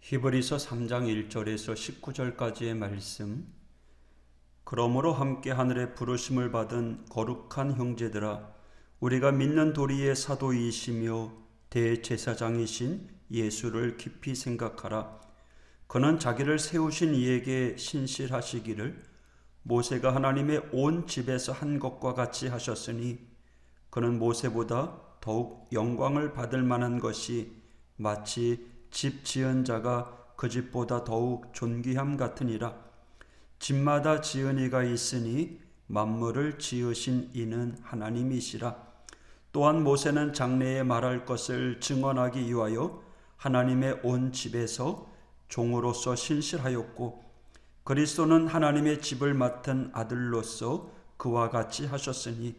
히브리서 3장 1절에서 19절까지의 말씀. 그러므로 함께 하늘의 부르심을 받은 거룩한 형제들아, 우리가 믿는 도리의 사도이시며 대제사장이신 예수를 깊이 생각하라. 그는 자기를 세우신 이에게 신실하시기를 모세가 하나님의 온 집에서 한 것과 같이 하셨으니, 그는 모세보다 더욱 영광을 받을 만한 것이 마치 집 지은 자가 그 집보다 더욱 존귀함 같으니라. 집마다 지은 이가 있으니 만물을 지으신 이는 하나님이시라. 또한 모세는 장래에 말할 것을 증언하기 위하여 하나님의 온 집에서 종으로서 신실하였고, 그리스도는 하나님의 집을 맡은 아들로서 그와 같이 하셨으니,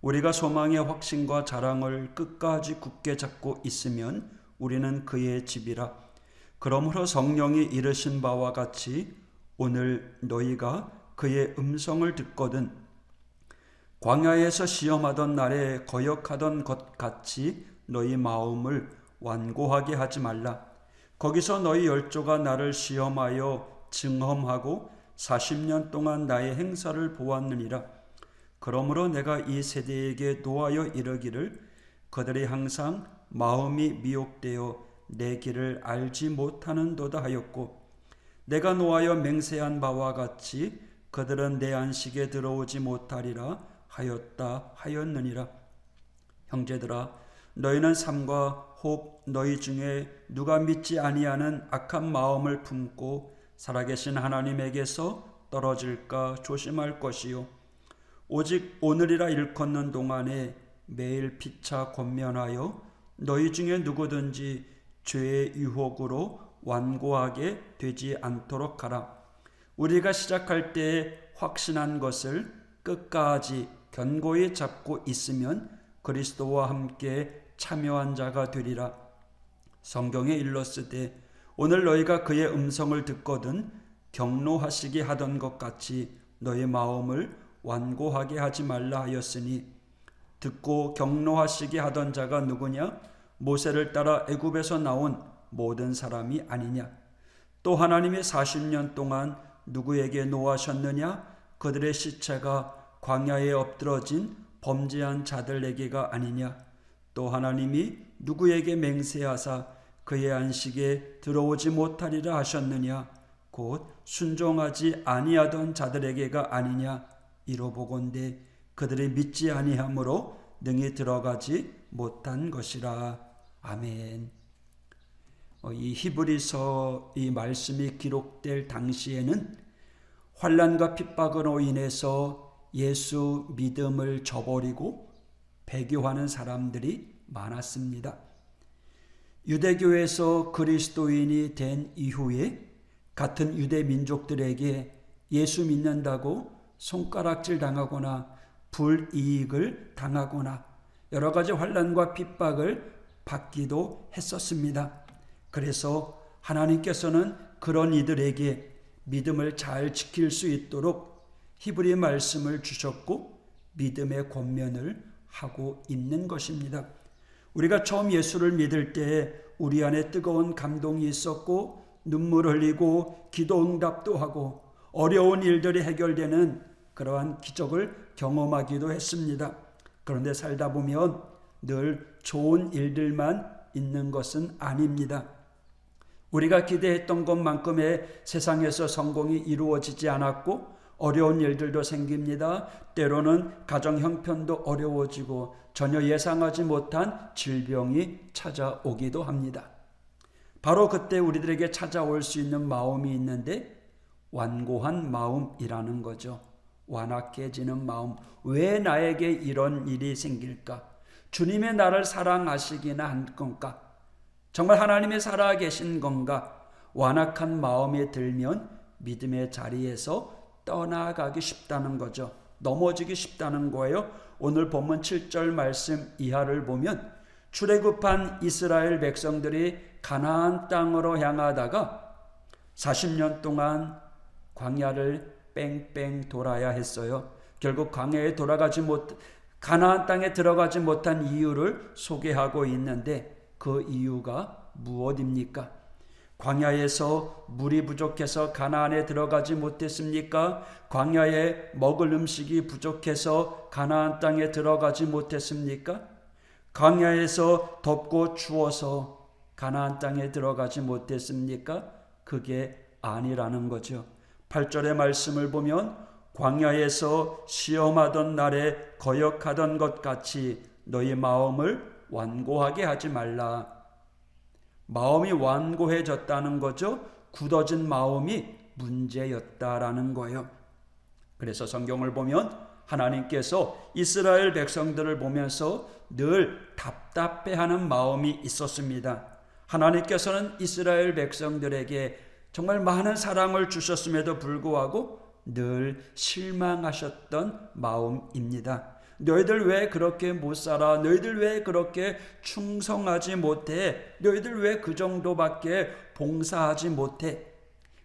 우리가 소망의 확신과 자랑을 끝까지 굳게 잡고 있으면 우리는 그의 집이라. 그러므로 성령이 이르신 바와 같이 오늘 너희가 그의 음성을 듣거든 광야에서 시험하던 날에 거역하던 것 같이 너희 마음을 완고하게 하지 말라. 거기서 너희 열조가 나를 시험하여 증험하고 40년 동안 나의 행사를 보았느니라. 그러므로 내가 이 세대에게 노하여 이르기를, 그들이 항상 마음이 미혹되어 내 길을 알지 못하는도다 하였고, 내가 노하여 맹세한 바와 같이 그들은 내 안식에 들어오지 못하리라 하였느니라. 형제들아, 너희는 삼가 혹 너희 중에 누가 믿지 아니하는 악한 마음을 품고 살아계신 하나님에게서 떨어질까 조심할 것이요, 오직 오늘이라 일컫는 동안에 매일 피차 권면하여 너희 중에 누구든지 죄의 유혹으로 완고하게 되지 않도록 하라. 우리가 시작할 때에 확신한 것을 끝까지 견고히 잡고 있으면 그리스도와 함께 참여한 자가 되리라. 성경에 일렀으되 오늘 너희가 그의 음성을 듣거든 경노하시게 하던 것 같이 너희 마음을 완고하게 하지 말라 하였으니, 듣고 경노하시게 하던 자가 누구냐? 모세를 따라 애굽에서 나온 모든 사람이 아니냐? 또 하나님이 40년 동안 누구에게 노하셨느냐? 그들의 시체가 광야에 엎드러진 범죄한 자들에게가 아니냐? 또 하나님이 누구에게 맹세하사 그의 안식에 들어오지 못하리라 하셨느냐? 곧 순종하지 아니하던 자들에게가 아니냐? 이로보건대 그들이 믿지 아니함으로 능히 들어가지 못한 것이라. 아멘. 이 히브리서 이 말씀이 기록될 당시에는 환난과 핍박으로 인해서 예수 믿음을 저버리고 배교하는 사람들이 많았습니다. 유대교에서 그리스도인이 된 이후에 같은 유대 민족들에게 예수 믿는다고 손가락질 당하거나 불이익을 당하거나 여러 가지 환난과 핍박을 받기도 했었습니다. 그래서 하나님께서는 그런 이들에게 믿음을 잘 지킬 수 있도록 히브리 말씀을 주셨고 믿음의 권면을 하고 있는 것입니다. 우리가 처음 예수를 믿을 때에 우리 안에 뜨거운 감동이 있었고 눈물 흘리고 기도 응답도 하고 어려운 일들이 해결되는 그러한 기적을 경험하기도 했습니다. 그런데 살다 보면 늘 좋은 일들만 있는 것은 아닙니다. 우리가 기대했던 것만큼의 세상에서 성공이 이루어지지 않았고 어려운 일들도 생깁니다. 때로는 가정 형편도 어려워지고 전혀 예상하지 못한 질병이 찾아오기도 합니다. 바로 그때 우리들에게 찾아올 수 있는 마음이 있는데 완고한 마음이라는 거죠. 완악해지는 마음. 왜 나에게 이런 일이 생길까? 주님의 나를 사랑하시기나 한 건가? 정말 하나님이 살아계신 건가? 완악한 마음에 들면 믿음의 자리에서 떠나가기 쉽다는 거죠. 넘어지기 쉽다는 거예요. 오늘 본문 7절 말씀 이하를 보면 출애굽한 이스라엘 백성들이 가나안 땅으로 향하다가 40년 동안 광야를 뺑뺑 돌아야 했어요. 결국 광야에 가나안 땅에 들어가지 못한 이유를 소개하고 있는데 그 이유가 무엇입니까? 광야에서 물이 부족해서 가나안에 들어가지 못했습니까? 광야에 먹을 음식이 부족해서 가나안 땅에 들어가지 못했습니까? 광야에서 덥고 추워서 가나안 땅에 들어가지 못했습니까? 그게 아니라는 거죠. 8절의 말씀을 보면 광야에서 시험하던 날에 거역하던 것 같이 너희 마음을 완고하게 하지 말라. 마음이 완고해졌다는 거죠. 굳어진 마음이 문제였다라는 거예요. 그래서 성경을 보면 하나님께서 이스라엘 백성들을 보면서 늘 답답해하는 마음이 있었습니다. 하나님께서는 이스라엘 백성들에게 정말 많은 사랑을 주셨음에도 불구하고 늘 실망하셨던 마음입니다. 너희들 왜 그렇게 못 살아? 너희들 왜 그렇게 충성하지 못해? 너희들 왜 그 정도밖에 봉사하지 못해?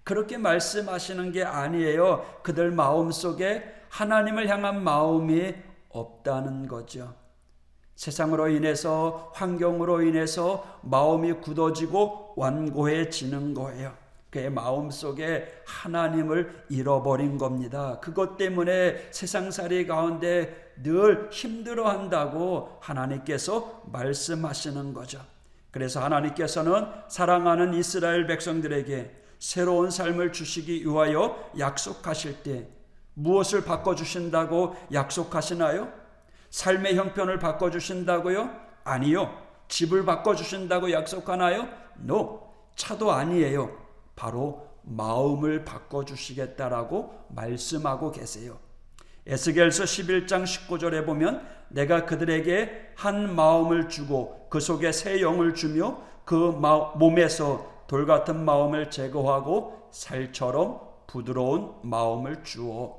그렇게 말씀하시는 게 아니에요. 그들 마음속에 하나님을 향한 마음이 없다는 거죠. 세상으로 인해서, 환경으로 인해서 마음이 굳어지고 완고해지는 거예요. 그의 마음속에 하나님을 잃어버린 겁니다. 그것 때문에 세상살이 가운데 늘 힘들어한다고 하나님께서 말씀하시는 거죠. 그래서 하나님께서는 사랑하는 이스라엘 백성들에게 새로운 삶을 주시기 위하여 약속하실 때 무엇을 바꿔주신다고 약속하시나요? 삶의 형편을 바꿔주신다고요? 아니요. 집을 바꿔주신다고 약속하나요? No. 차도 아니에요. 바로 마음을 바꿔주시겠다라고 말씀하고 계세요. 에스겔서 11장 19절에 보면 내가 그들에게 한 마음을 주고 그 속에 새 영을 주며 그 몸에서 돌같은 마음을 제거하고 살처럼 부드러운 마음을 주어.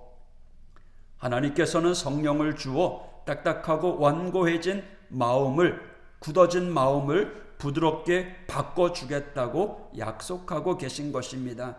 하나님께서는 성령을 주어 딱딱하고 완고해진 마음을, 굳어진 마음을 부드럽게 바꿔주겠다고 약속하고 계신 것입니다.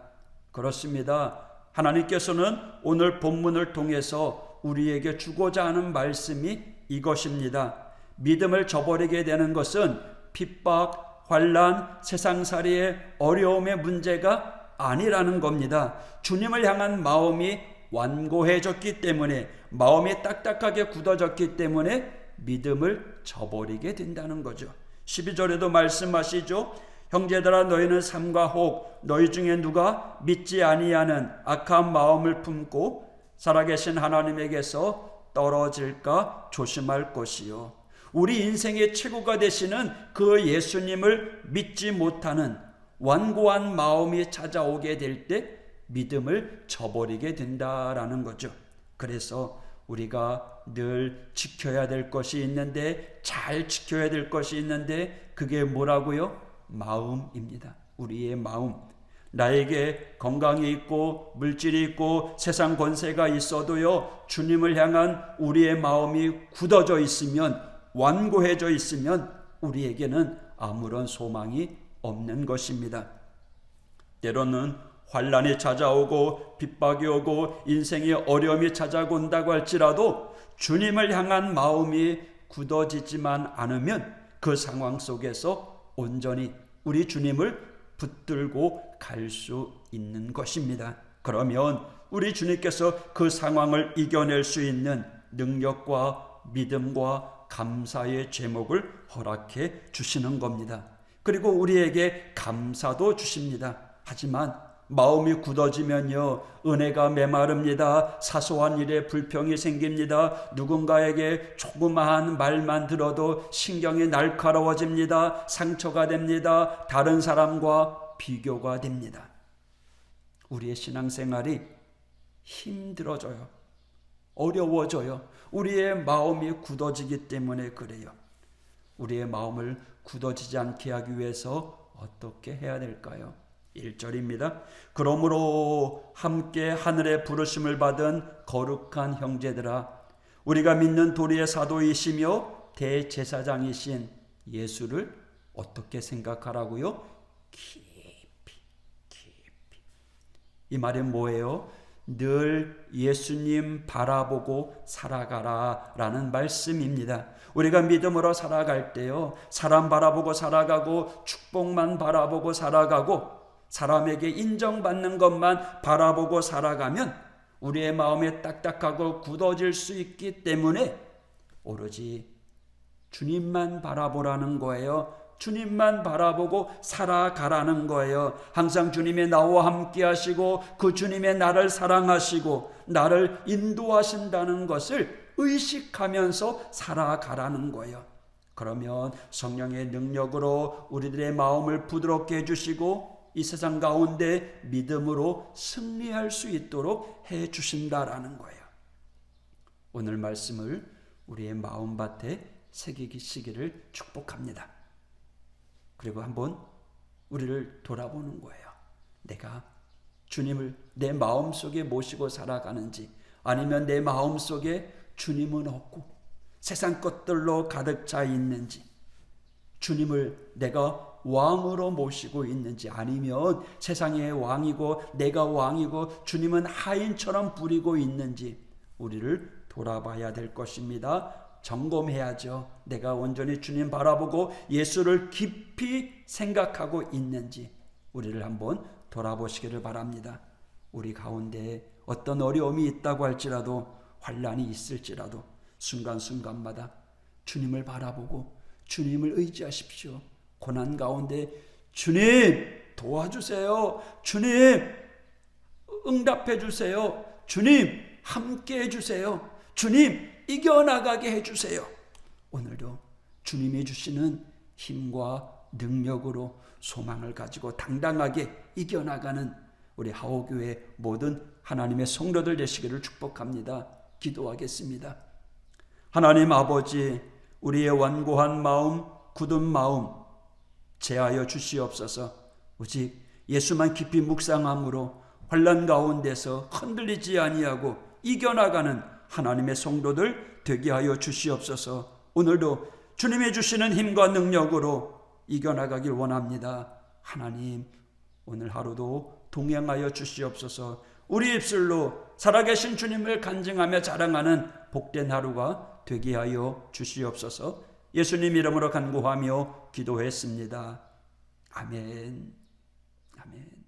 그렇습니다. 하나님께서는 오늘 본문을 통해서 우리에게 주고자 하는 말씀이 이것입니다. 믿음을 저버리게 되는 것은 핍박, 환난, 세상살이의 어려움의 문제가 아니라는 겁니다. 주님을 향한 마음이 완고해졌기 때문에, 마음이 딱딱하게 굳어졌기 때문에 믿음을 저버리게 된다는 거죠. 12절에도 말씀하시죠. 형제들아 너희는 삼가 혹 너희 중에 누가 믿지 아니하는 악한 마음을 품고 살아계신 하나님에게서 떨어질까 조심할 것이요. 우리 인생의 최고가 되시는 그 예수님을 믿지 못하는 완고한 마음이 찾아오게 될 때 믿음을 저버리게 된다라는 거죠. 그래서 우리가 늘 지켜야 될 것이 있는데, 잘 지켜야 될 것이 있는데 그게 뭐라고요? 마음입니다. 우리의 마음. 나에게 건강이 있고 물질이 있고 세상 권세가 있어도요, 주님을 향한 우리의 마음이 굳어져 있으면, 완고해져 있으면 우리에게는 아무런 소망이 없는 것입니다. 때로는 환난이 찾아오고 핍박이 오고 인생의 어려움이 찾아온다고 할지라도 주님을 향한 마음이 굳어지지만 않으면 그 상황 속에서 온전히 우리 주님을 붙들고 갈 수 있는 것입니다. 그러면 우리 주님께서 그 상황을 이겨낼 수 있는 능력과 믿음과 감사의 제목을 허락해 주시는 겁니다. 그리고 우리에게 감사도 주십니다. 하지만 마음이 굳어지면요, 은혜가 메마릅니다. 사소한 일에 불평이 생깁니다. 누군가에게 조그마한 말만 들어도 신경이 날카로워집니다. 상처가 됩니다. 다른 사람과 비교가 됩니다. 우리의 신앙생활이 힘들어져요. 어려워져요. 우리의 마음이 굳어지기 때문에 그래요. 우리의 마음을 굳어지지 않게 하기 위해서 어떻게 해야 될까요? 1절입니다. 그러므로 함께 하늘의 부르심을 받은 거룩한 형제들아, 우리가 믿는 도리의 사도이시며 대제사장이신 예수를 어떻게 생각하라고요? 깊이. 이 말이 뭐예요? 늘 예수님 바라보고 살아가라 라는 말씀입니다. 우리가 믿음으로 살아갈 때요, 사람 바라보고 살아가고 축복만 바라보고 살아가고 사람에게 인정받는 것만 바라보고 살아가면 우리의 마음이 딱딱하고 굳어질 수 있기 때문에 오로지 주님만 바라보라는 거예요. 주님만 바라보고 살아가라는 거예요. 항상 주님이 나와 함께 하시고 그 주님의 나를 사랑하시고 나를 인도하신다는 것을 의식하면서 살아가라는 거예요. 그러면 성령의 능력으로 우리들의 마음을 부드럽게 해주시고 이 세상 가운데 믿음으로 승리할 수 있도록 해주신다라는 거예요. 오늘 말씀을 우리의 마음밭에 새기시기를 축복합니다. 그리고 한번 우리를 돌아보는 거예요. 내가 주님을 내 마음속에 모시고 살아가는지, 아니면 내 마음속에 주님은 없고 세상 것들로 가득 차 있는지, 주님을 내가 왕으로 모시고 있는지, 아니면 세상의 왕이고 내가 왕이고 주님은 하인처럼 부리고 있는지 우리를 돌아봐야 될 것입니다. 점검해야죠. 내가 온전히 주님 바라보고 예수를 깊이 생각하고 있는지 우리를 한번 돌아보시기를 바랍니다. 우리 가운데 어떤 어려움이 있다고 할지라도, 환난이 있을지라도 순간순간마다 주님을 바라보고 주님을 의지하십시오. 고난 가운데 주님 도와주세요. 주님 응답해 주세요. 주님 함께 해주세요. 주님 이겨나가게 해주세요. 오늘도 주님이 주시는 힘과 능력으로 소망을 가지고 당당하게 이겨나가는 우리 하오교회 모든 하나님의 성도들 되시기를 축복합니다. 기도하겠습니다. 하나님 아버지, 우리의 완고한 마음, 굳은 마음 제하여 주시옵소서. 오직 예수만 깊이 묵상함으로 환난 가운데서 흔들리지 아니하고 이겨나가는 하나님의 성도들 되게 하여 주시옵소서. 오늘도 주님이 주시는 힘과 능력으로 이겨나가길 원합니다. 하나님, 오늘 하루도 동행하여 주시옵소서. 우리 입술로 살아계신 주님을 간증하며 자랑하는 복된 하루가 되게 하여 주시옵소서. 예수님 이름으로 간구하며 기도했습니다. 아멘. 아멘.